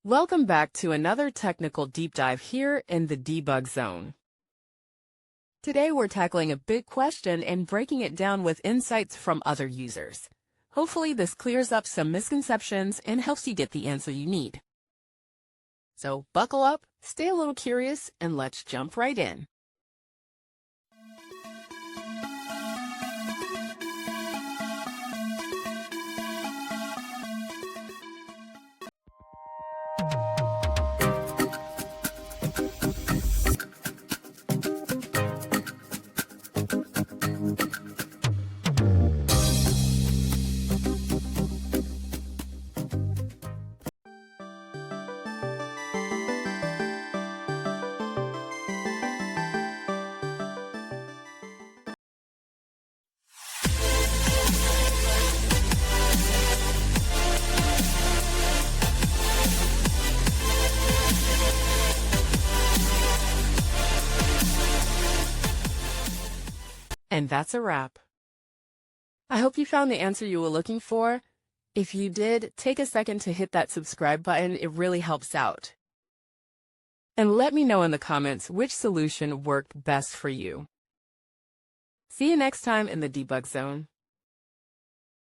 Welcome back to another technical deep dive here in the debug zone. Today we're tackling a big question and breaking it down with insights from other users. Hopefully this clears up some misconceptions and helps you get the answer you need. So buckle up, stay a little curious, and let's jump right in. And that's a wrap. I hope you found the answer you were looking for. If you did, take a second to hit that subscribe button. It really helps out. And let me know in the comments which solution worked best for you. See you next time in the debug zone.